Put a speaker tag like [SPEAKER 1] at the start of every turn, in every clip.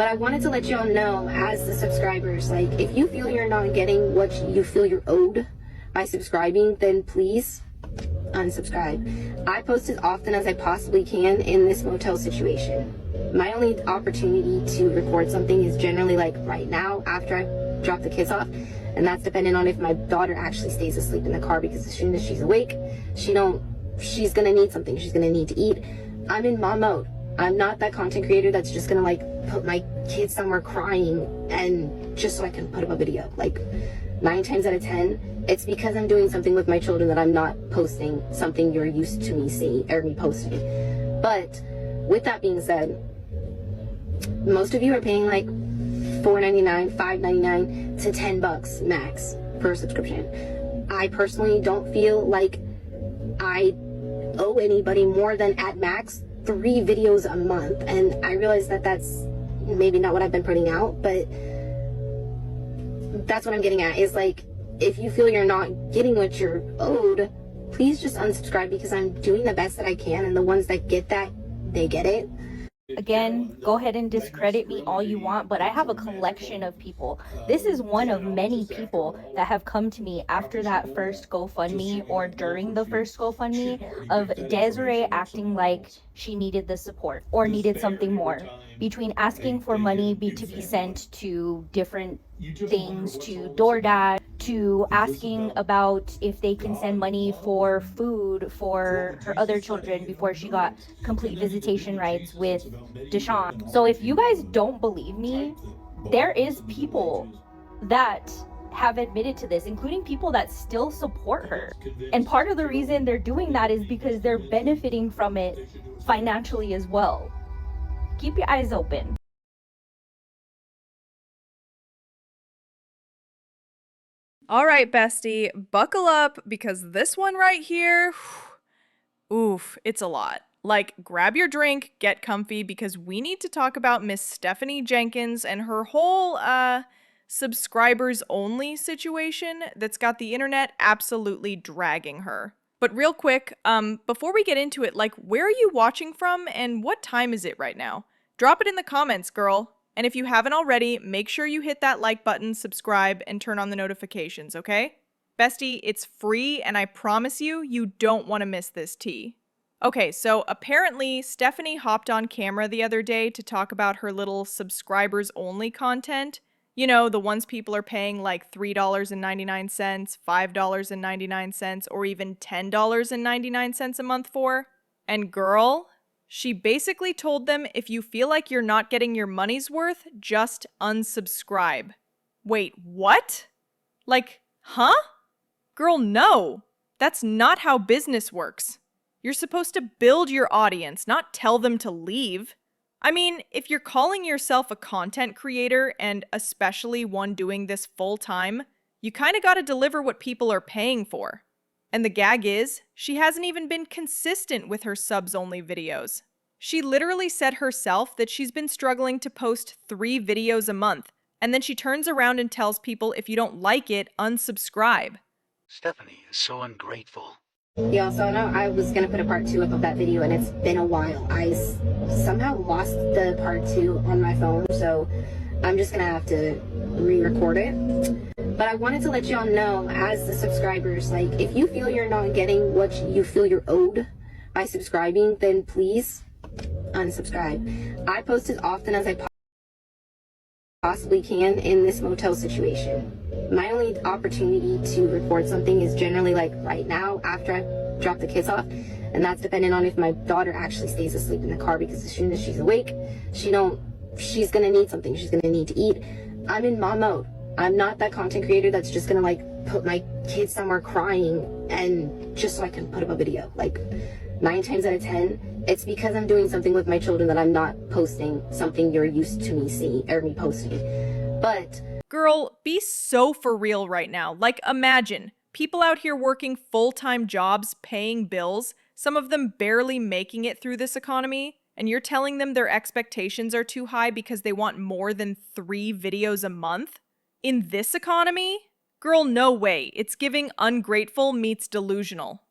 [SPEAKER 1] But I wanted to let y'all know, as the subscribers, like, if you feel you're not getting what you feel you're owed by subscribing, then please unsubscribe. I post as often as I possibly can in this motel situation. My only opportunity to record something is generally like right now after I drop the kids off, and that's dependent on if my daughter actually stays asleep in the car, because as soon as she's awake, she's gonna need something. She's gonna need to eat. I'm in mom mode. I'm not that content creator that's just gonna like put my kids somewhere crying and just so I can put up a video. Like 9 times out of 10, it's because I'm doing something with my children that I'm not posting something you're used to me seeing or me posting. But with that being said, most of you are paying like $4.99, $5.99 to $10 max per subscription. I personally don't feel like I owe anybody more than at max 3 videos a month, and I realize that that's maybe not what I've been putting out, but that's what I'm getting at, is like, if you feel you're not getting what you're owed, please just unsubscribe, because I'm doing the best that I can, and the ones that get that, they get it.
[SPEAKER 2] Again, go ahead and discredit me all you want, but I have a collection of people. This is one of many people that have come to me after that first GoFundMe or during the first GoFundMe of Desiree acting like she needed the support or needed something more, between asking for money to be sent to different things, to DoorDash, to asking about if they can send money for food for her other children before she got complete visitation rights with Deshaun. So if you guys don't believe me, there is people that have admitted to this, including people that still support her. And part of the reason they're doing that is because they're benefiting from it financially as well. Keep your eyes open.
[SPEAKER 3] All right, bestie, buckle up, because this one right here, oof, it's a lot. Like, grab your drink, get comfy, because we need to talk about Miss Stephanie Jenkins and her whole, subscribers only situation that's got the internet absolutely dragging her. But real quick, before we get into it, like, where are you watching from and what time is it right now? Drop it in the comments, girl. And if you haven't already, make sure you hit that like button, subscribe, and turn on the notifications, okay? Bestie, it's free, and I promise you, you don't want to miss this tea. Okay, so apparently Stephanie hopped on camera the other day to talk about her little subscribers-only content. You know, the ones people are paying like $3.99, $5.99, or even $10.99 a month for. And girl, she basically told them, if you feel like you're not getting your money's worth, just unsubscribe. Wait, what? Like, huh? Girl, no. That's not how business works. You're supposed to build your audience, not tell them to leave. I mean, if you're calling yourself a content creator, and especially one doing this full time, you kinda gotta deliver what people are paying for. And the gag is, she hasn't even been consistent with her subs-only videos. She literally said herself that she's been struggling to post 3 videos a month, and then she turns around and tells people if you don't like it, unsubscribe.
[SPEAKER 4] Stephanie is so ungrateful.
[SPEAKER 1] Yeah, so I know I was gonna put a part 2 up of that video, and it's been a while. I somehow lost the part 2 on my phone, so I'm just gonna have to re-record it. But I wanted to let y'all know, as the subscribers, like, if you feel you're not getting what you feel you're owed by subscribing, then please unsubscribe. I post as often as I possibly can in this motel situation. My only opportunity to record something is generally like right now after I drop the kids off, and that's dependent on if my daughter actually stays asleep in the car, because as soon as she's awake, she's gonna need something. She's gonna need to eat. I'm in mom mode. I'm not that content creator that's just gonna like put my kids somewhere crying and just so I can put up a video. Like 9 times out of 10, it's because I'm doing something with my children that I'm not posting something you're used to me seeing or me posting. But
[SPEAKER 3] girl, be so for real right now. Like, imagine people out here working full-time jobs, paying bills, some of them barely making it through this economy, and you're telling them their expectations are too high because they want more than 3 videos a month? In this economy? Girl, no way. It's giving ungrateful meets delusional.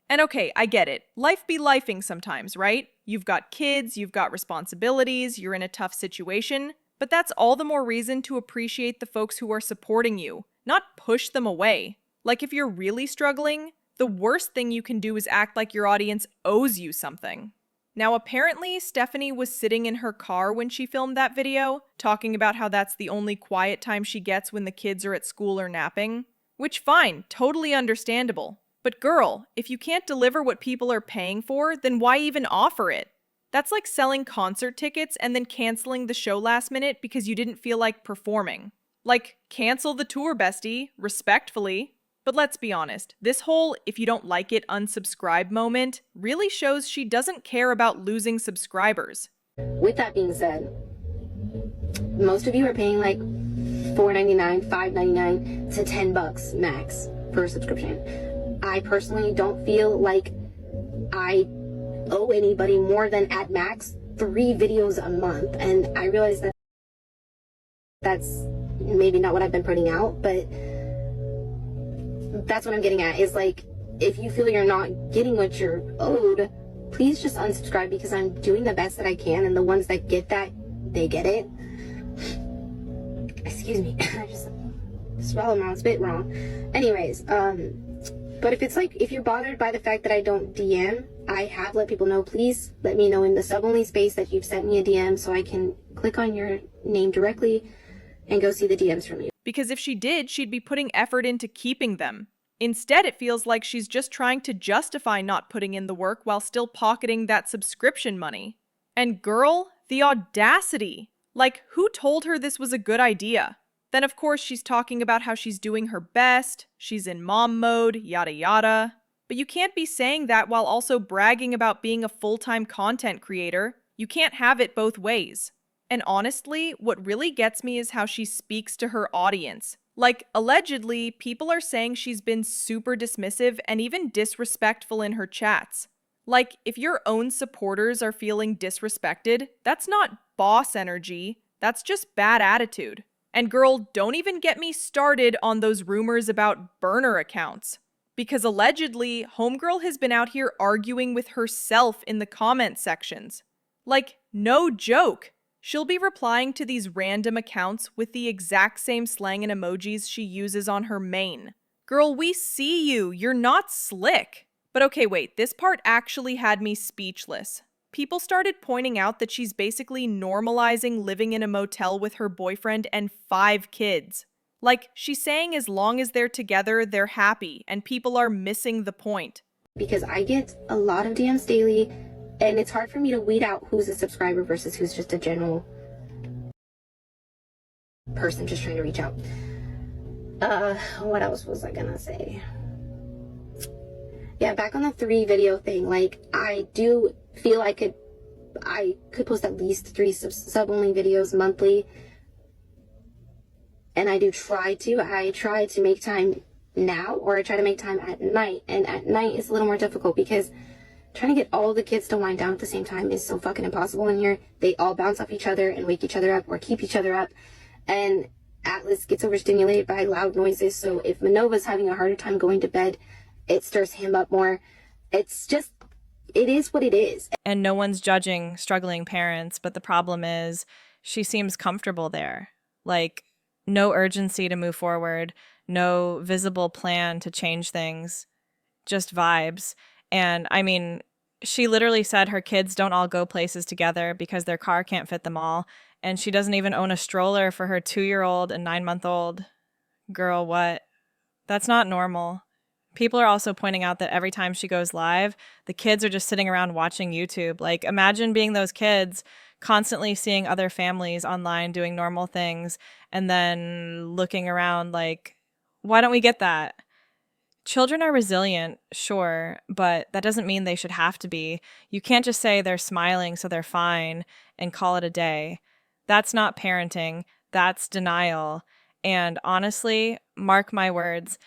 [SPEAKER 3] And okay, I get it. Life be lifing sometimes, right? You've got kids, you've got responsibilities, you're in a tough situation. But that's all the more reason to appreciate the folks who are supporting you, not push them away. Like if you're really struggling, the worst thing you can do is act like your audience owes you something. Now, apparently, Stephanie was sitting in her car when she filmed that video, talking about how that's the only quiet time she gets when the kids are at school or napping. Which, fine, totally understandable. But girl, if you can't deliver what people are paying for, then why even offer it? That's like selling concert tickets and then canceling the show last minute because you didn't feel like performing. Like, cancel the tour, bestie, respectfully. But let's be honest, this whole if you don't like it, unsubscribe moment really shows she doesn't care about losing subscribers.
[SPEAKER 1] With that being said, most of you are paying like $4.99, $5.99 to $10 max for a subscription. I personally don't feel like I owe anybody more than at max 3 videos a month, and I realize that that's maybe not what I've been putting out, but that's what I'm getting at, is like, if you feel you're not getting what you're owed, please just unsubscribe, because I'm doing the best that I can, and the ones that get that, they get it. Excuse me, I just swallowed my own spit wrong. Anyways, but if it's like, if you're bothered by the fact that I don't DM, I have let people know, please let me know in the sub-only space that you've sent me a DM so I can click on your name directly and go see the DMs from you.
[SPEAKER 3] Because if she did, she'd be putting effort into keeping them. Instead, it feels like she's just trying to justify not putting in the work while still pocketing that subscription money. And girl, the audacity! Like, who told her this was a good idea? Then of course she's talking about how she's doing her best, she's in mom mode, yada yada. But you can't be saying that while also bragging about being a full-time content creator. You can't have it both ways. And honestly, what really gets me is how she speaks to her audience. Like, allegedly, people are saying she's been super dismissive and even disrespectful in her chats. Like, if your own supporters are feeling disrespected, that's not boss energy, that's just bad attitude. And girl, don't even get me started on those rumors about burner accounts. Because allegedly, homegirl has been out here arguing with herself in the comment sections. Like, no joke. She'll be replying to these random accounts with the exact same slang and emojis she uses on her main. Girl, we see you. You're not slick. But okay, wait, this part actually had me speechless. People started pointing out that she's basically normalizing living in a motel with her boyfriend and 5 kids. Like, she's saying as long as they're together, they're happy, and people are missing the point.
[SPEAKER 1] Because I get a lot of DMs daily, and it's hard for me to weed out who's a subscriber versus who's just a general person just trying to reach out. What else was I gonna say? Yeah, back on the 3 video thing, like, I do feel I could post at least 3 sub-only videos monthly. And I try to make time now, or I try to make time at night. And at night is a little more difficult because trying to get all the kids to wind down at the same time is so fucking impossible in here. They all bounce off each other and wake each other up or keep each other up. And Atlas gets overstimulated by loud noises. So if Manova's having a harder time going to bed, it stirs him up more. It's just, it is what it is.
[SPEAKER 5] And no one's judging struggling parents, but the problem is she seems comfortable there. Like, no urgency to move forward, no visible plan to change things, just vibes. And I mean, she literally said her kids don't all go places together because their car can't fit them all. And she doesn't even own a stroller for her 2-year-old and 9-month-old. Girl, what? That's not normal. People are also pointing out that every time she goes live, the kids are just sitting around watching YouTube. Like, imagine being those kids constantly seeing other families online doing normal things and then looking around like, why don't we get that? Children are resilient, sure, but that doesn't mean they should have to be. You can't just say they're smiling so they're fine and call it a day. That's not parenting. That's denial. And honestly, mark my words,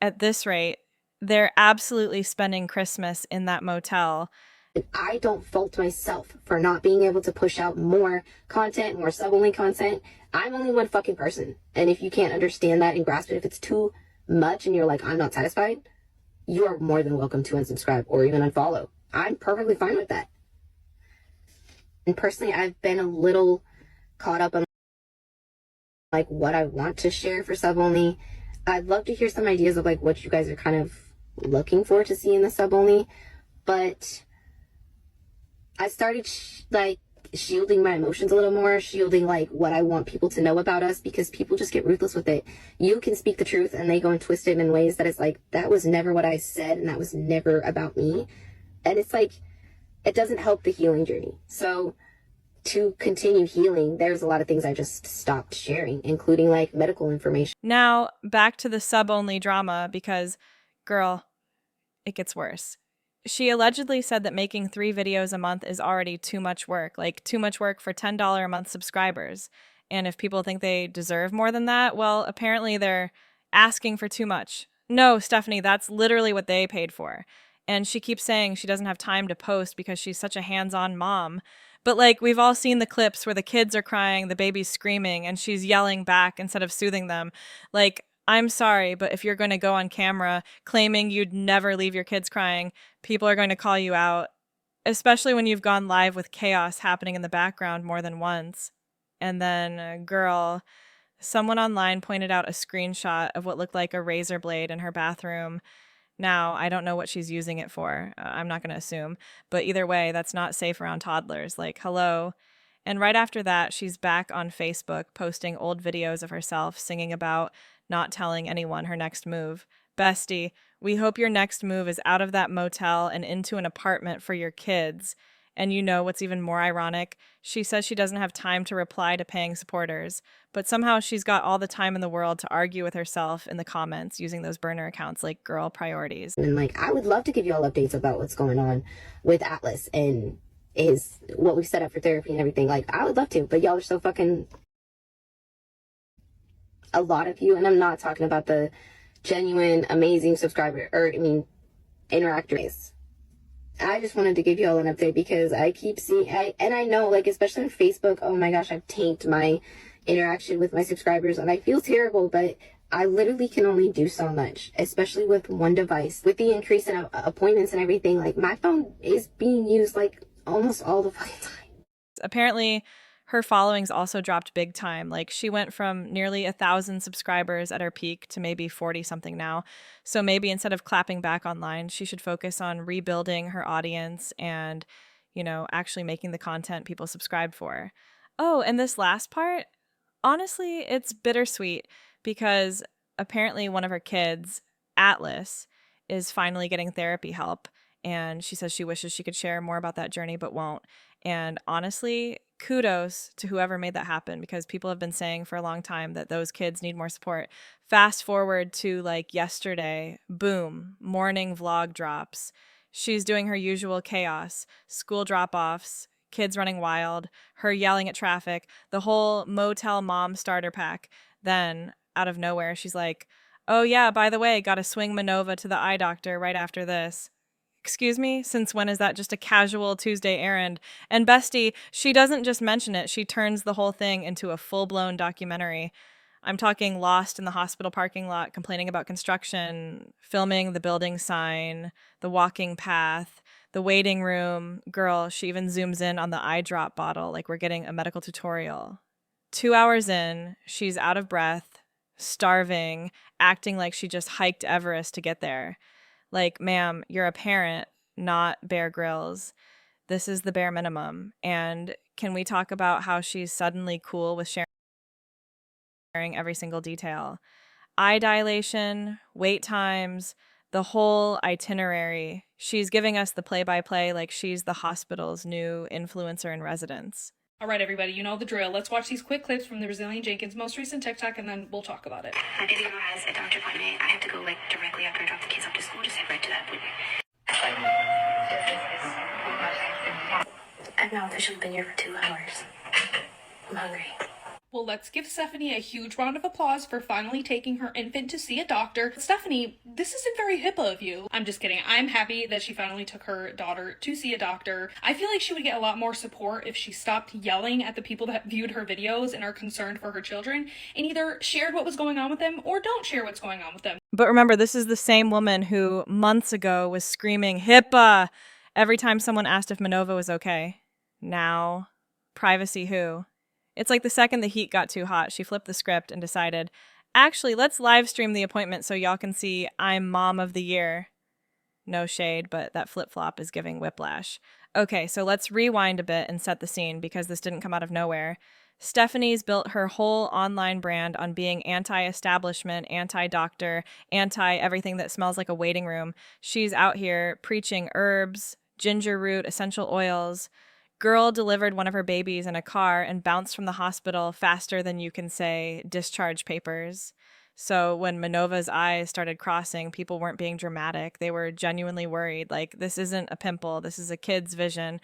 [SPEAKER 5] at this rate, they're absolutely spending Christmas in that motel.
[SPEAKER 1] I don't fault myself for not being able to push out more content, more sub-only content. I'm only one fucking person. And if you can't understand that and grasp it, if it's too much and you're like, I'm not satisfied, you are more than welcome to unsubscribe or even unfollow. I'm perfectly fine with that. And personally, I've been a little caught up on like what I want to share for sub only. I'd love to hear some ideas of like what you guys are kind of looking for to see in the sub only, but I started like shielding my emotions a little more, shielding like what I want people to know about us, because people just get ruthless with it. You can speak the truth and they go and twist it in ways that it's like, that was never what I said and that was never about me. And it's like, it doesn't help the healing journey. So to continue healing, there's a lot of things I just stopped sharing, including like medical information.
[SPEAKER 5] Now, back to the sub-only drama, because, girl, it gets worse. She allegedly said that making 3 videos a month is already too much work, like too much work for $10 a month subscribers. And if people think they deserve more than that, well, apparently they're asking for too much. No, Stephanie, that's literally what they paid for. And she keeps saying she doesn't have time to post because she's such a hands-on mom. But like, we've all seen the clips where the kids are crying, the baby's screaming, and she's yelling back instead of soothing them. Like, I'm sorry, but if you're going to go on camera claiming you'd never leave your kids crying, people are going to call you out, especially when you've gone live with chaos happening in the background more than once. And then, girl, someone online pointed out a screenshot of what looked like a razor blade in her bathroom. Now, I don't know what she's using it for. I'm not going to assume. But either way, that's not safe around toddlers. Like, hello. And right after that, she's back on Facebook posting old videos of herself singing about not telling anyone her next move. Bestie, we hope your next move is out of that motel and into an apartment for your kids. And you know what's even more ironic? She says she doesn't have time to reply to paying supporters, but somehow she's got all the time in the world to argue with herself in the comments using those burner accounts like girl priorities.
[SPEAKER 1] And like, I would love to give you all updates about what's going on with Atlas and what we've set up for therapy and everything. Like, I would love to, but y'all are so fucking, a lot of you, and I'm not talking about the genuine, amazing subscriber, interactors. I just wanted to give you all an update because I keep seeing, and I know, like, especially on Facebook, oh my gosh, I've tanked my interaction with my subscribers and I feel terrible, but I literally can only do so much, especially with one device. With the increase in appointments and everything, like, my phone is being used like almost all the fucking time.
[SPEAKER 5] Apparently, her followings also dropped big time. Like, she went from nearly 1,000 subscribers at her peak to maybe 40 something now. So maybe instead of clapping back online, she should focus on rebuilding her audience and, you know, actually making the content people subscribe for. Oh, and this last part, honestly, it's bittersweet because apparently one of her kids, Atlas, is finally getting therapy help. And she says she wishes she could share more about that journey, but won't. And honestly, kudos to whoever made that happen, because people have been saying for a long time that those kids need more support. Fast forward to like yesterday, boom, morning vlog drops. She's doing her usual chaos, school drop-offs, kids running wild, her yelling at traffic, the whole Motel mom starter pack. Then, out of nowhere, she's like, oh yeah, by the way, gotta swing Manova to the eye doctor right after this. Excuse me? Since when is that just a casual Tuesday errand? And bestie, she doesn't just mention it, she turns the whole thing into a full-blown documentary. I'm talking lost in the hospital parking lot, complaining about construction, filming the building sign, the walking path, the waiting room. Girl, she even zooms in on the eye drop bottle like we're getting a medical tutorial. 2 hours in, she's out of breath, starving, acting like she just hiked Everest to get there. Like, ma'am, you're a parent, not Bear Grylls. This is the bare minimum. And can we talk about how she's suddenly cool with sharing every single detail? Eye dilation, wait times, the whole itinerary. She's giving us the play-by-play like she's the hospital's new influencer in residence.
[SPEAKER 6] All right, everybody, you know the drill. Let's watch these quick clips from the Brazilian Jenkins' most recent TikTok, and then we'll talk about it.
[SPEAKER 1] If Diego has a doctor appointment, I have to go like directly after I drop the kids off to school. Just head right to that appointment. I've now officially been here for 2 hours. I'm hungry.
[SPEAKER 6] Well, let's give Stephanie a huge round of applause for finally taking her infant to see a doctor. Stephanie, this isn't very HIPAA of you. I'm just kidding. I'm happy that she finally took her daughter to see a doctor. I feel like she would get a lot more support if she stopped yelling at the people that viewed her videos and are concerned for her children, and either shared what was going on with them or don't share what's going on with them.
[SPEAKER 5] But remember, this is the same woman who months ago was screaming HIPAA every time someone asked if Manova was okay. Now, privacy who? It's like the second the heat got too hot, she flipped the script and decided, actually, let's live stream the appointment so y'all can see I'm mom of the year. No shade, but that flip-flop is giving whiplash. Okay, so let's rewind a bit and set the scene because this didn't come out of nowhere. Stephanie's built her whole online brand on being anti-establishment, anti-doctor, anti-everything that smells like a waiting room. She's out here preaching herbs, ginger root, essential oils. Girl delivered one of her babies in a car and bounced from the hospital faster than you can say discharge papers. So when Minova's eyes started crossing, people weren't being dramatic. They were genuinely worried. Like, this isn't a pimple. This is a kid's vision.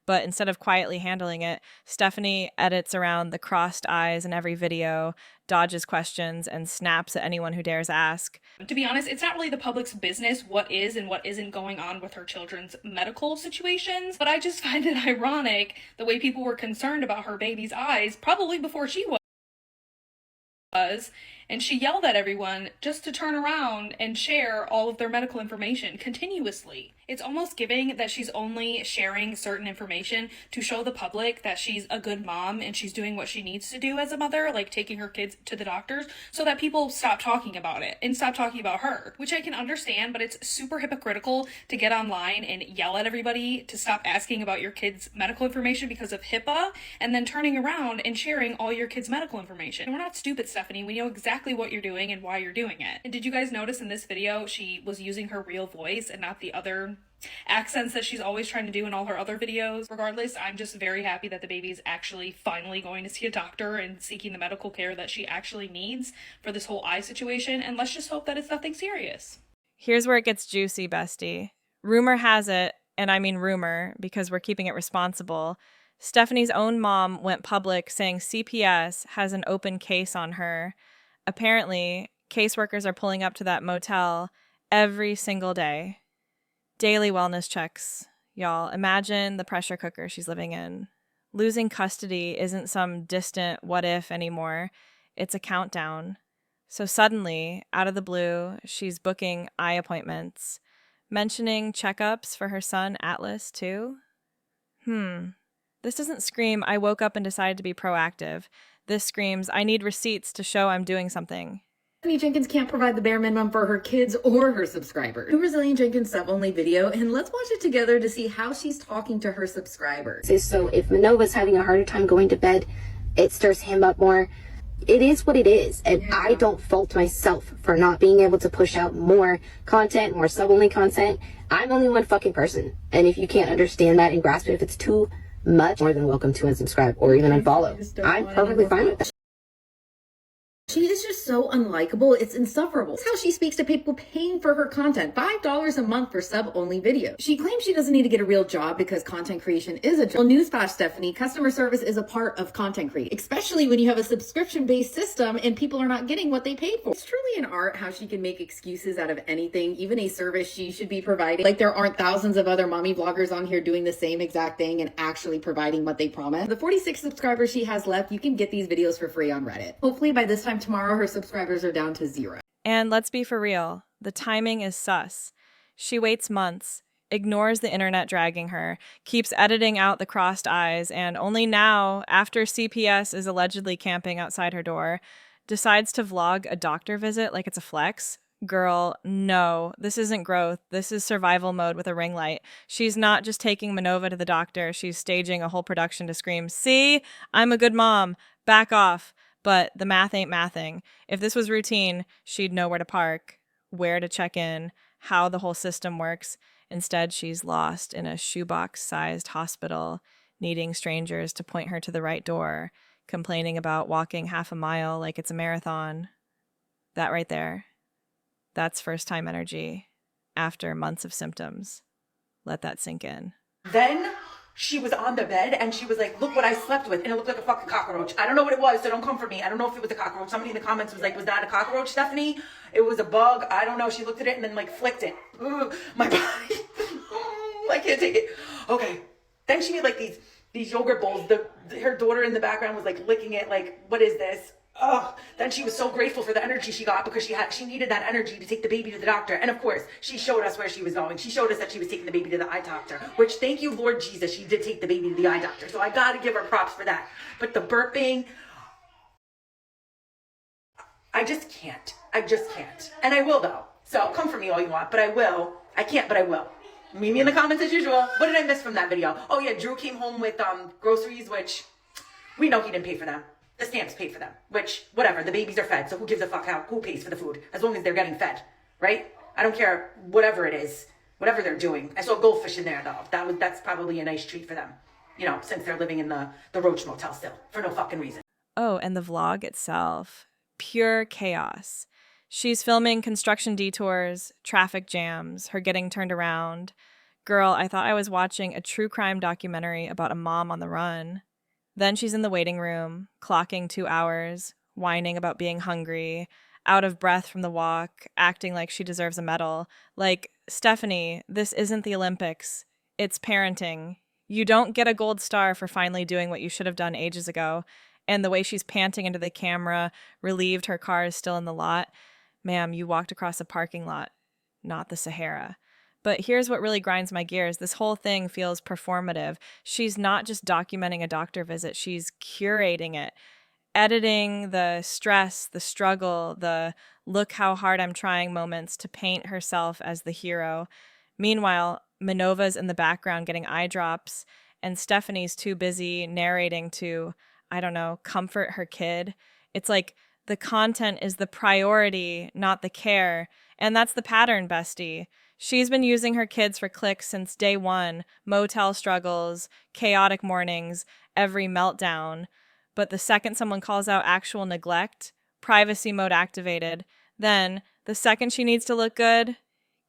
[SPEAKER 5] But instead of quietly handling it, Stephanie edits around the crossed eyes in every video, dodges questions, and snaps at anyone who dares ask.
[SPEAKER 6] To be honest, it's not really the public's business what is and what isn't going on with her children's medical situations, but I just find it ironic the way people were concerned about her baby's eyes, probably before she was, and she yelled at everyone just to turn around and share all of their medical information continuously. It's almost giving that she's only sharing certain information to show the public that she's a good mom and she's doing what she needs to do as a mother, like taking her kids to the doctors, so that people stop talking about it and stop talking about her, which I can understand, but it's super hypocritical to get online and yell at everybody to stop asking about your kids' medical information because of HIPAA, and then turning around and sharing all your kids' medical information. And we're not stupid, Stephanie. We know exactly what you're doing and why you're doing it. And did you guys notice in this video, she was using her real voice and not the other accents that she's always trying to do in all her other videos? Regardless, I'm just very happy that the baby's actually finally going to see a doctor and seeking the medical care that she actually needs for this whole eye situation, and let's just hope that it's nothing serious.
[SPEAKER 5] Here's where it gets juicy, bestie. Rumor has it, and I mean rumor because we're keeping it responsible, Stephanie's own mom went public saying CPS has an open case on her. Apparently, caseworkers are pulling up to that motel every single day. Daily wellness checks. Y'all, imagine the pressure cooker she's living in. Losing custody isn't some distant what if anymore. It's a countdown. So suddenly, out of the blue, she's booking eye appointments. Mentioning checkups for her son, Atlas, too? This doesn't scream, I woke up and decided to be proactive. This screams, I need receipts to show I'm doing something.
[SPEAKER 7] Stephanie Jenkins can't provide the bare minimum for her kids or her subscribers. Do Brazilian Jenkins sub-only video, and let's watch it together to see how she's talking to her subscribers.
[SPEAKER 1] So if Minova's having a harder time going to bed, it stirs him up more. It is what it is, and I don't fault myself for not being able to push out more content, more sub-only content. I'm only one fucking person, and if you can't understand that and grasp it, if it's too much, more than welcome to unsubscribe or even unfollow. I'm perfectly fine with that.
[SPEAKER 7] She is just so unlikable, it's insufferable. It's how she speaks to people paying for her content. $5 a month for sub-only videos. She claims she doesn't need to get a real job because content creation is a job. Well, newsflash, Stephanie, customer service is a part of content creation, especially when you have a subscription-based system and people are not getting what they paid for. It's truly an art how she can make excuses out of anything, even a service she should be providing. Like there aren't thousands of other mommy vloggers on here doing the same exact thing and actually providing what they promised. The 46 subscribers she has left, you can get these videos for free on Reddit. Hopefully by this time tomorrow, her subscribers are down to 0.
[SPEAKER 5] And let's be for real, the timing is sus. She waits months, ignores the internet dragging her, keeps editing out the crossed eyes, and only now, after CPS is allegedly camping outside her door, decides to vlog a doctor visit like it's a flex. Girl, no, this isn't growth. This is survival mode with a ring light. She's not just taking Minova to the doctor. She's staging a whole production to scream, see, I'm a good mom. Back off. But the math ain't mathing. If this was routine, she'd know where to park, where to check in, how the whole system works. Instead, she's lost in a shoebox-sized hospital, needing strangers to point her to the right door, complaining about walking half a mile like it's a marathon. That right there, that's first-time energy after months of symptoms. Let that sink in.
[SPEAKER 8] Then she was on the bed and she was like, look what I slept with. And it looked like a fucking cockroach. I don't know what it was, so don't come for me. I don't know if it was a cockroach. Somebody in the comments was like, was that a cockroach, Stephanie? It was a bug. I don't know. She looked at it and then like flicked it. Ugh, my body. I can't take it. Okay. Then she made like these yogurt bowls. Her daughter in the background was like licking it like, what is this? Oh, then she was so grateful for the energy she got because she needed that energy to take the baby to the doctor. And of course, she showed us where she was going. She showed us that she was taking the baby to the eye doctor, which, thank you, Lord Jesus, she did take the baby to the eye doctor. So I gotta give her props for that. But the burping, I just can't. I just can't. And I will, though. So come for me all you want, but I will. I can't, but I will. Meet me in the comments as usual. What did I miss from that video? Oh yeah, Drew came home with groceries, which we know he didn't pay for them. The stamps paid for them, which, whatever, the babies are fed, so who gives a fuck who pays for the food, as long as they're getting fed, right? I don't care, whatever it is, whatever they're doing. I saw goldfish in there, though. That's probably a nice treat for them, you know, since they're living in the Roach Motel still, for no fucking reason.
[SPEAKER 5] Oh, and the vlog itself, pure chaos. She's filming construction detours, traffic jams, her getting turned around. Girl, I thought I was watching a true crime documentary about a mom on the run. Then she's in the waiting room, clocking 2 hours, whining about being hungry, out of breath from the walk, acting like she deserves a medal. Like, Stephanie, this isn't the Olympics. It's parenting. You don't get a gold star for finally doing what you should have done ages ago. And the way she's panting into the camera, relieved her car is still in the lot. Ma'am, you walked across a parking lot, not the Sahara. But here's what really grinds my gears. This whole thing feels performative. She's not just documenting a doctor visit, she's curating it, editing the stress, the struggle, the look how hard I'm trying moments to paint herself as the hero. Meanwhile, Minova's in the background getting eye drops, and Stephanie's too busy narrating to, I don't know, comfort her kid. It's like the content is the priority, not the care. And that's the pattern, bestie. She's been using her kids for clicks since day one, motel struggles, chaotic mornings, every meltdown. But the second someone calls out actual neglect, privacy mode activated, then the second she needs to look good,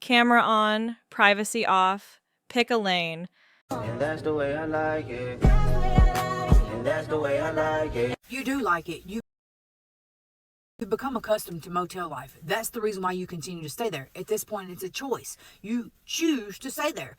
[SPEAKER 5] camera on, privacy off, pick a lane.
[SPEAKER 9] And that's the way I like it. And that's the way I like it.
[SPEAKER 10] You do like it. You've become accustomed to motel life. That's the reason why you continue to stay there. At this point, it's a choice. You choose to stay there.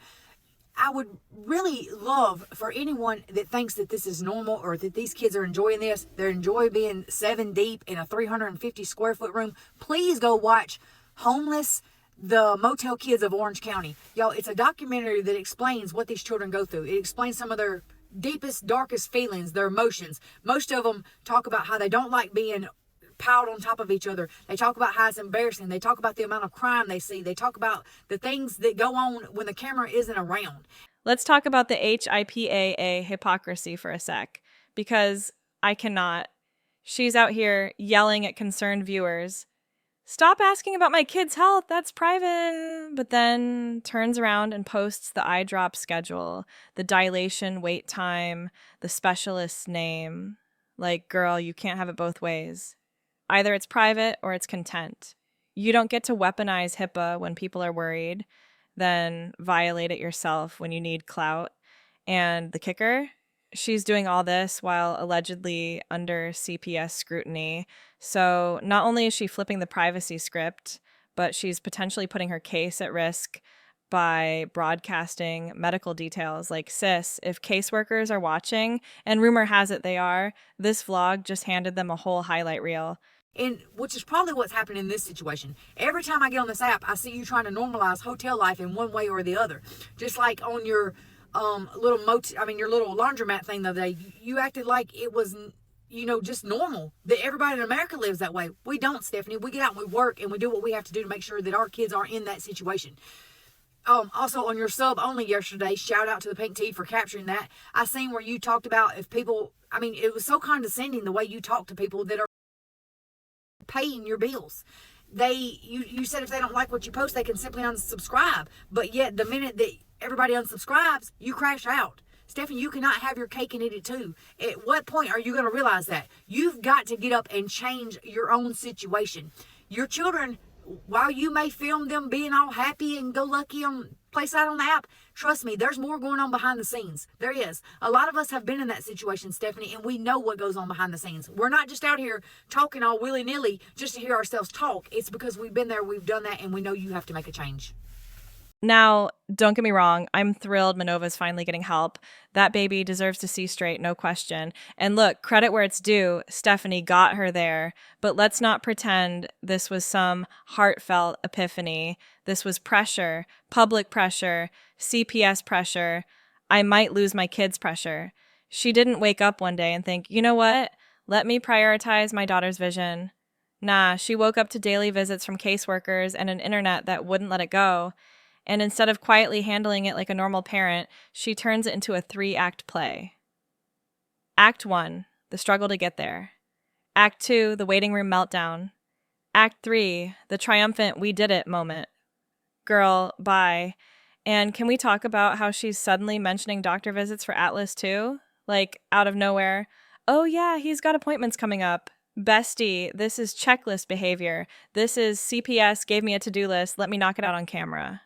[SPEAKER 10] I would really love for anyone that thinks that this is normal or that these kids are enjoying this, they're enjoying being 7 deep in a 350 square foot room, please go watch Homeless, the Motel Kids of Orange County. Y'all, it's a documentary that explains what these children go through. It explains some of their deepest, darkest feelings, their emotions. Most of them talk about how they don't like being piled on top of each other. They talk about how it's embarrassing. They talk about the amount of crime they see. They talk about the things that go on when the camera isn't around.
[SPEAKER 5] Let's talk about the HIPAA hypocrisy for a sec, because I cannot. She's out here yelling at concerned viewers, "Stop asking about my kid's health, that's private," but then turns around and posts the eye drop schedule, the dilation wait time, the specialist's name. Like, girl, you can't have it both ways. Either it's private or it's content. You don't get to weaponize HIPAA when people are worried, then violate it yourself when you need clout. And the kicker? She's doing all this while allegedly under CPS scrutiny. So not only is she flipping the privacy script, but she's potentially putting her case at risk by broadcasting medical details. Like, sis, if caseworkers are watching, and rumor has it they are, this vlog just handed them a whole highlight reel.
[SPEAKER 10] And which is probably what's happening in this situation. Every time I get on this app, I see you trying to normalize hotel life in one way or the other. Just like on your your little laundromat thing the other day, you acted like it was, just normal, that everybody in America lives that way. We don't, Stephanie. We get out and we work and we do what we have to do to make sure that our kids aren't in that situation. Also on your sub only yesterday, shout out to the Pink Tea for capturing that. I seen where you talked about if people, it was so condescending the way you talk to people that are paying your bills. You said if they don't like what you post, they can simply unsubscribe. But yet the minute that everybody unsubscribes, you crash out. Stephanie, you cannot have your cake and eat it too. At what point are you going to realize that? You've got to get up and change your own situation. Your children, while you may film them being all happy and go lucky on place out on the app, trust me, there's more going on behind the scenes. There is. A lot of us have been in that situation, Stephanie, and we know what goes on behind the scenes. We're not just out here talking all willy-nilly just to hear ourselves talk. It's because we've been there, we've done that, and we know you have to make a change.
[SPEAKER 5] Now, don't get me wrong, I'm thrilled Minova's finally getting help. That baby deserves to see straight, no question. And look, credit where it's due, Stephanie got her there. But let's not pretend this was some heartfelt epiphany. This was pressure, public pressure, CPS pressure. I might lose my kids pressure. She didn't wake up one day and think, you know what? Let me prioritize my daughter's vision. Nah, she woke up to daily visits from caseworkers and an internet that wouldn't let it go. And instead of quietly handling it like a normal parent, she turns it into a 3-act play. Act 1, the struggle to get there. Act 2, the waiting room meltdown. Act 3, the triumphant we did it moment. Girl, bye. And can we talk about how she's suddenly mentioning doctor visits for Atlas too? Like, out of nowhere. Oh yeah, he's got appointments coming up. Bestie, this is checklist behavior. This is CPS gave me a to-do list. Let me knock it out on camera.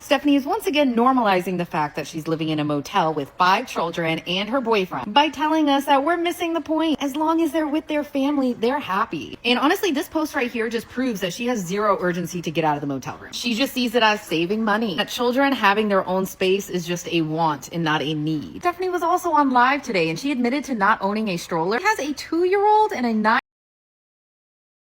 [SPEAKER 7] Stephanie is once again normalizing the fact that she's living in a motel with 5 children and her boyfriend by telling us that we're missing the point. As long as they're with their family, they're happy. And honestly, this post right here just proves that she has zero urgency to get out of the motel room. She just sees it as saving money. That children having their own space is just a want and not a need. Stephanie was also on live today and she admitted to not owning a stroller. She has a 2-year-old and a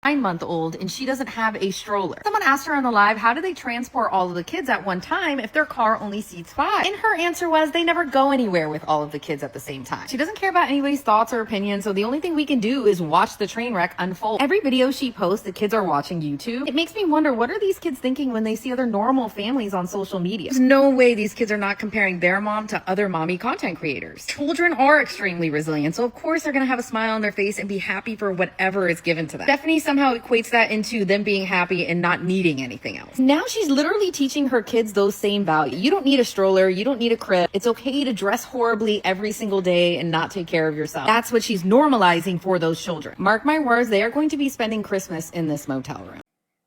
[SPEAKER 7] 9-month-old and she doesn't have a stroller. Someone asked her on the live, how do they transport all of the kids at one time if their car only seats 5? And her answer was they never go anywhere with all of the kids at the same time. She doesn't care about anybody's thoughts or opinions, so the only thing we can do is watch the train wreck unfold. Every video she posts, the kids are watching YouTube. It makes me wonder, what are these kids thinking when they see other normal families on social media? There's no way these kids are not comparing their mom to other mommy content creators. Children are extremely resilient, so of course they're gonna have a smile on their face and be happy for whatever is given to them. Stephanie somehow equates that into them being happy and not needing anything else. Now she's literally teaching her kids those same values. You don't need a stroller, you don't need a crib. It's okay to dress horribly every single day and not take care of yourself. That's what she's normalizing for those children. Mark my words, they are going to be spending Christmas in this motel room.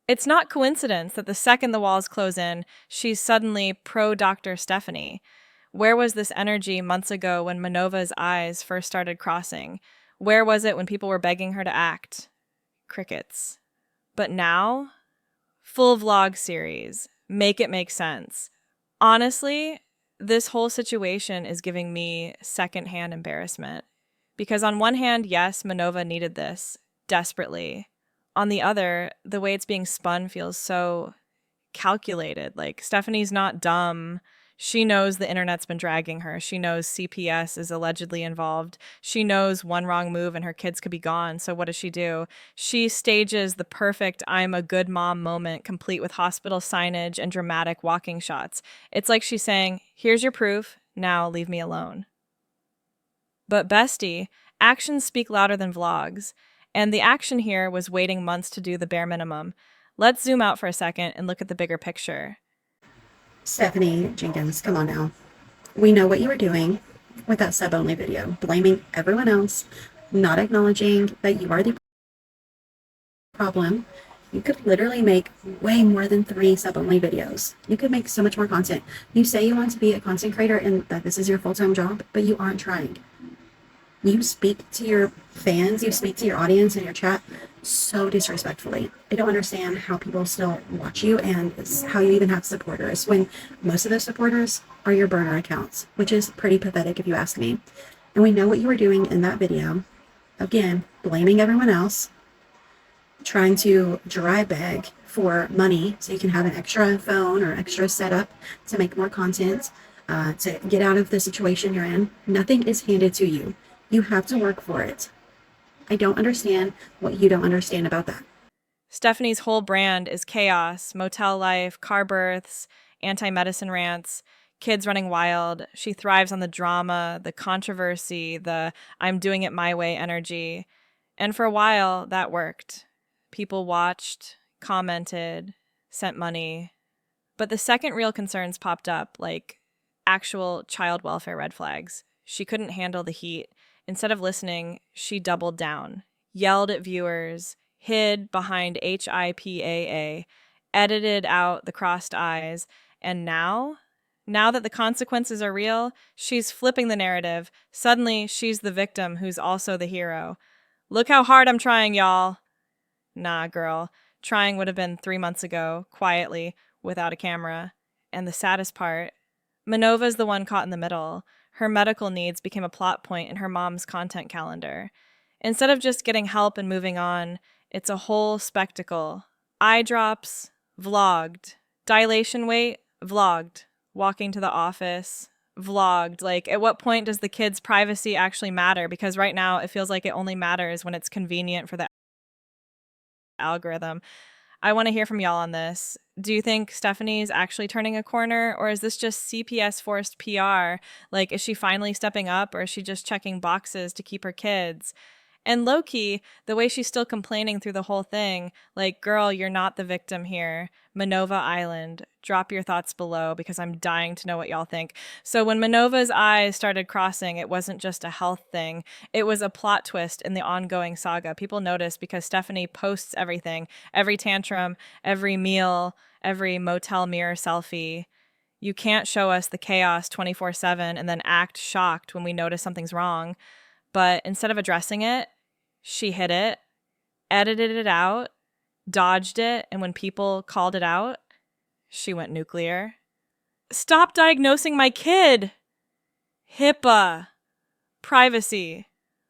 [SPEAKER 5] It's not coincidence that the second the walls close in, she's suddenly pro-Dr. Stephanie. Where was this energy months ago when Minova's eyes first started crossing? Where was it when people were begging her to act? Crickets. But now, full vlog series. Make it make sense. Honestly, this whole situation is giving me secondhand embarrassment. Because on one hand, yes, Minova needed this desperately. On the other, the way it's being spun feels so calculated. Like, Stephanie's not dumb. She knows the internet's been dragging her. She knows CPS is allegedly involved. She knows one wrong move and her kids could be gone. So what does she do? She stages the perfect I'm a good mom moment, complete with hospital signage and dramatic walking shots. It's like she's saying, here's your proof, now leave me alone. But bestie, actions speak louder than vlogs. And the action here was waiting months to do the bare minimum. Let's zoom out for a second and look at the bigger picture.
[SPEAKER 11] Stephanie Jenkins, come on now. We know what you were doing with that sub-only video, blaming everyone else, not acknowledging that you are the problem. You could literally make way more than 3 sub-only videos. You could make so much more content. You say you want to be a content creator and that this is your full-time job, but you aren't trying. You speak to your fans, you speak to your audience in your chat so disrespectfully. I don't understand how people still watch you and how you even have supporters when most of those supporters are your burner accounts, which is pretty pathetic if you ask me. And we know what you were doing in that video. Again, blaming everyone else, trying to dry beg for money so you can have an extra phone or extra setup to make more content, to get out of the situation you're in. Nothing is handed to you. You have to work for it. I don't understand what you don't understand about that.
[SPEAKER 5] Stephanie's whole brand is chaos, motel life, car births, anti-medicine rants, kids running wild. She thrives on the drama, the controversy, the I'm doing it my way energy. And for a while, that worked. People watched, commented, sent money. But the second real concerns popped up, like actual child welfare red flags. She couldn't handle the heat. Instead of listening, she doubled down, yelled at viewers, hid behind HIPAA, edited out the crossed eyes, and now that the consequences are real, she's flipping the narrative. Suddenly, she's the victim who's also the hero. Look how hard I'm trying, y'all. Nah, girl. Trying would have been 3 months ago, quietly, without a camera. and the saddest part, Minova's the one caught in the middle. Her medical needs became a plot point in her mom's content calendar. Instead of just getting help and moving on, it's a whole spectacle. Eye drops, vlogged. Dilation weight, vlogged. Walking to the office, vlogged. Like, at what point does the kid's privacy actually matter? Because right now it feels like it only matters when it's convenient for the algorithm. I want to hear from y'all on this. Do you think Stephanie's actually turning a corner, or is this just CPS forced PR? Like, is she finally stepping up, or is she just checking boxes to keep her kids? And low-key, the way she's still complaining through the whole thing, like, girl, you're not the victim here. Minova Island. Drop your thoughts below because I'm dying to know what y'all think. So when Minova's eyes started crossing, it wasn't just a health thing. It was a plot twist in the ongoing saga. People noticed because Stephanie posts everything, every tantrum, every meal, every motel mirror selfie. You can't show us the chaos 24/7 and then act shocked when we notice something's wrong. But instead of addressing it, she hid it, edited it out, dodged it, and when people called it out, she went nuclear. Stop diagnosing my kid! HIPAA. Privacy.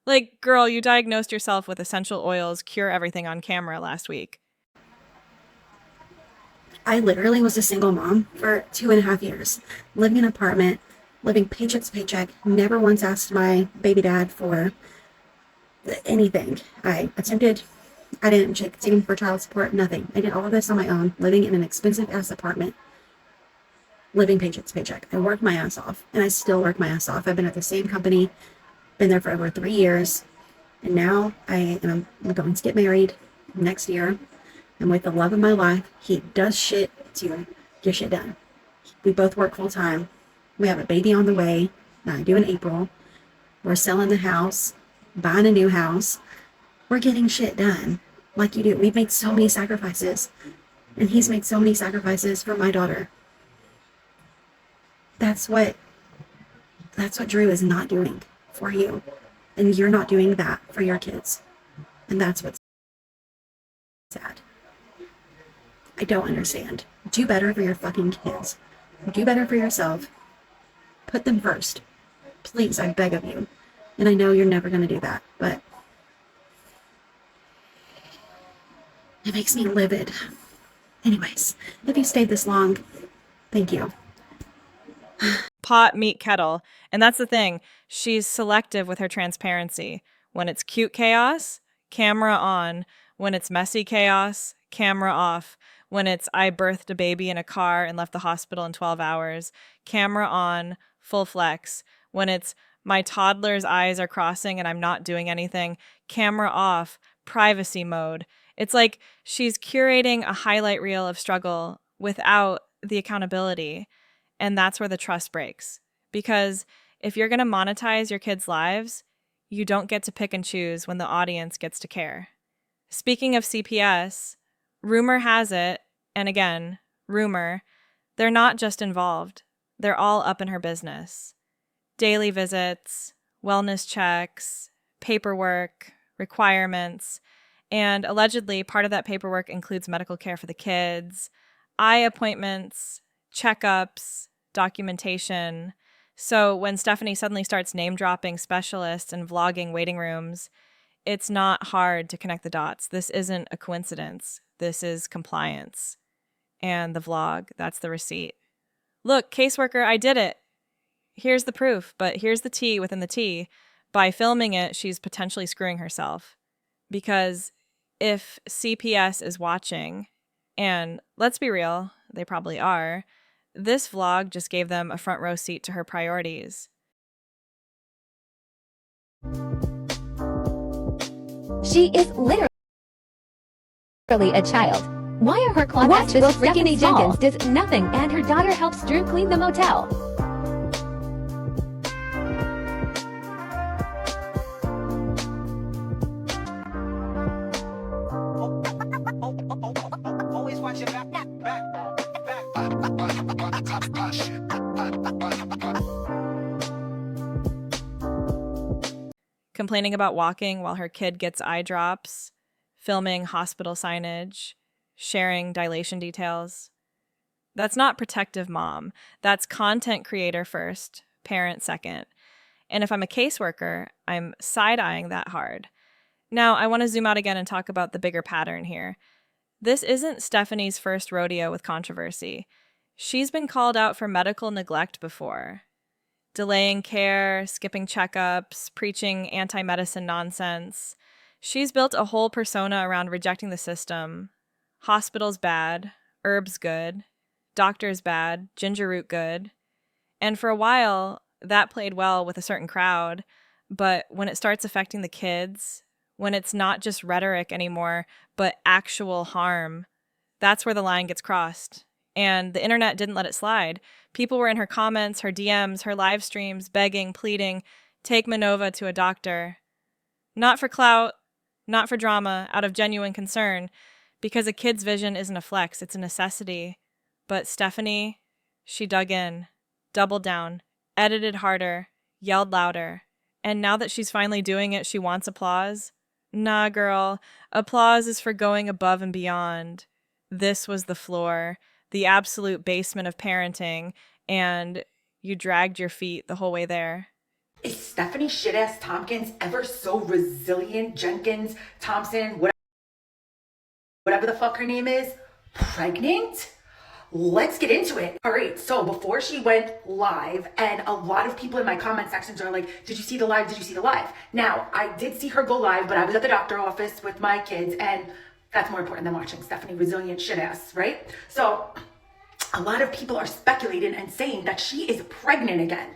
[SPEAKER 5] Like, girl, you diagnosed yourself with essential oils, cure everything on camera last week.
[SPEAKER 11] I literally was a single mom for 2.5 years, living in an apartment, living paycheck to paycheck, never once asked my baby dad for anything. I didn't check saving for child support, nothing. I did all of this on my own, living in an expensive ass apartment, living paycheck to paycheck. I worked my ass off, and I still work my ass off. I've been at the same company, been there for over 3 years, and now I'm going to get married next year. I'm with the love of my life. He does shit to get shit done. We both work full time. We have a baby on the way, due in April. We're selling the house, buying a new house. We're getting shit done like you do. We've made so many sacrifices, and he's made so many sacrifices for my daughter. That's what Drew is not doing for you, and you're not doing that for your kids, and that's what's sad. I don't understand. Do better for your fucking kids. Do better for yourself. Put them first. Please, I beg of you. And I know you're never going to do that, but it makes me livid. Anyways, if you stayed this long, thank you.
[SPEAKER 5] Pot, meet, kettle. And that's the thing. She's selective with her transparency. When it's cute chaos, camera on. When it's messy chaos, camera off. When it's I birthed a baby in a car and left the hospital in 12 hours, camera on, full flex. When it's my toddler's eyes are crossing and I'm not doing anything, camera off, privacy mode. It's like she's curating a highlight reel of struggle without the accountability. And that's where the trust breaks. Because if you're going to monetize your kids' lives, you don't get to pick and choose when the audience gets to care. Speaking of CPS, rumor has it, and again, rumor, they're not just involved. They're all up in her business. Daily visits, wellness checks, paperwork, requirements, and allegedly part of that paperwork includes medical care for the kids, eye appointments, checkups, documentation. So when Stephanie suddenly starts name-dropping specialists and vlogging waiting rooms, it's not hard to connect the dots. This isn't a coincidence. This is compliance. And the vlog, that's the receipt. Look, caseworker, I did it. Here's the proof, but here's the tea within the tea. By filming it, she's potentially screwing herself. Because if CPS is watching, and let's be real, they probably are, this vlog just gave them a front row seat to her priorities.
[SPEAKER 12] She is literally a child. Why are her claws this freaking Jenkins does nothing and her daughter helps Drew clean the motel?
[SPEAKER 9] Always watch your back.
[SPEAKER 5] Complaining about walking while her kid gets eye drops, filming hospital signage, sharing dilation details. That's not protective mom. That's content creator first, parent second. And if I'm a caseworker, I'm side-eyeing that hard. Now, I want to zoom out again and talk about the bigger pattern here. This isn't Stephanie's first rodeo with controversy. She's been called out for medical neglect before. Delaying care, skipping checkups, preaching anti-medicine nonsense. She's built a whole persona around rejecting the system. Hospitals bad, herbs good, doctors bad, ginger root good. And for a while, that played well with a certain crowd, but when it starts affecting the kids, when it's not just rhetoric anymore, but actual harm, that's where the line gets crossed. And the internet didn't let it slide. People were in her comments, her DMs, her live streams, begging, pleading, take Minova to a doctor. Not for clout, not for drama, out of genuine concern, because a kid's vision isn't a flex, it's a necessity. But Stephanie, she dug in, doubled down, edited harder, yelled louder. And now that she's finally doing it, she wants applause. Nah, girl, applause is for going above and beyond. This was the floor, the absolute basement of parenting, and you dragged your feet the whole way there.
[SPEAKER 8] Is Stephanie shit-ass Tompkins ever so resilient? Jenkins, Thompson, whatever the fuck her name is, pregnant? Let's get into it. All right, so before she went live, and a lot of people in my comment sections are like, did you see the live? Did you see the live? Now, I did see her go live, but I was at the doctor office with my kids, and that's more important than watching Stephanie resilient shit ass, right? So a lot of people are speculating and saying that she is pregnant again.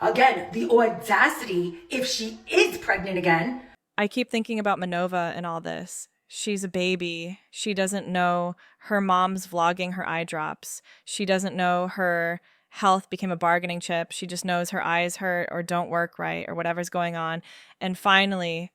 [SPEAKER 8] Again, the audacity, if she is pregnant again.
[SPEAKER 5] I keep thinking about Minova and all this. She's a baby. She doesn't know her mom's vlogging her eye drops. She doesn't know her health became a bargaining chip. She just knows her eyes hurt or don't work right or whatever's going on. And finally,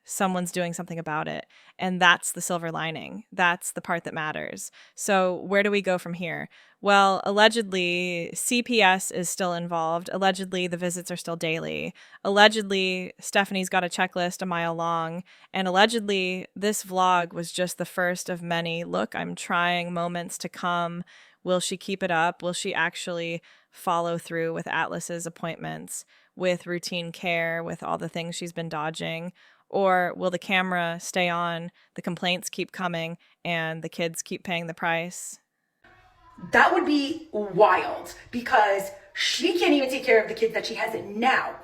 [SPEAKER 5] someone's doing something about it. And that's the silver lining. That's the part that matters. So where do we go from here? Well, allegedly, CPS is still involved. Allegedly, the visits are still daily. Allegedly, Stephanie's got a checklist a mile long. And allegedly, this vlog was just the first of many, look, I'm trying moments to come. Will she keep it up? Will she actually follow through with Atlas's appointments, with routine care, with all the things she's been dodging? Or will the camera stay on, the complaints keep coming, and the kids keep paying the price?
[SPEAKER 8] That would be wild because she can't even take care of the kids that she has now.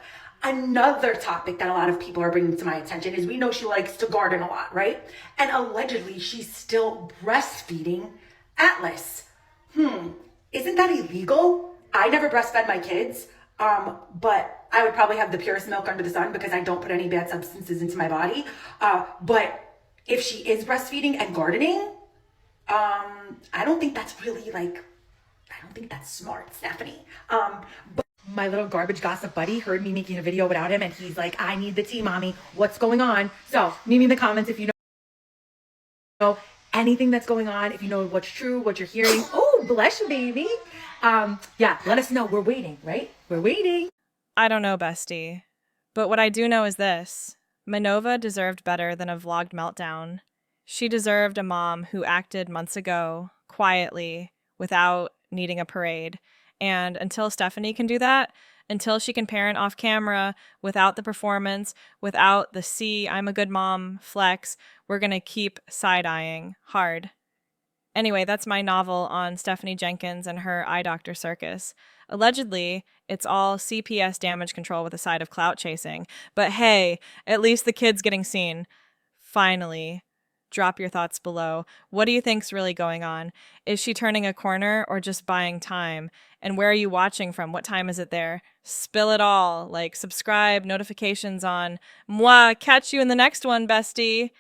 [SPEAKER 8] Another topic that a lot of people are bringing to my attention is we know she likes to garden a lot, right? And allegedly she's still breastfeeding Atlas. Isn't that illegal? I never breastfed my kids, but I would probably have the purest milk under the sun because I don't put any bad substances into my body. But if she is breastfeeding and gardening, I don't think that's really I don't think that's smart, Stephanie. But my little garbage gossip buddy heard me making a video without him and he's like, I need the tea, mommy. What's going on? So meet me in the comments if you know anything that's going on, if you know what's true, what you're hearing. Oh, bless you, baby. Yeah, let us know. We're waiting, right? We're waiting.
[SPEAKER 5] I don't know, bestie. But what I do know is this. Minova deserved better than a vlogged meltdown. She deserved a mom who acted months ago, quietly, without needing a parade. And until Stephanie can do that, until she can parent off camera, without the performance, without the see, I'm a good mom flex, we're gonna keep side-eyeing hard. Anyway, that's my novel on Stephanie Jenkins and her eye doctor circus. Allegedly, it's all CPS damage control with a side of clout chasing. But hey, at least the kid's getting seen. Finally. Drop your thoughts below. What do you think's really going on? Is she turning a corner or just buying time? And where are you watching from? What time is it there? Spill it all. Subscribe, notifications on. Mwah, catch you in the next one, bestie.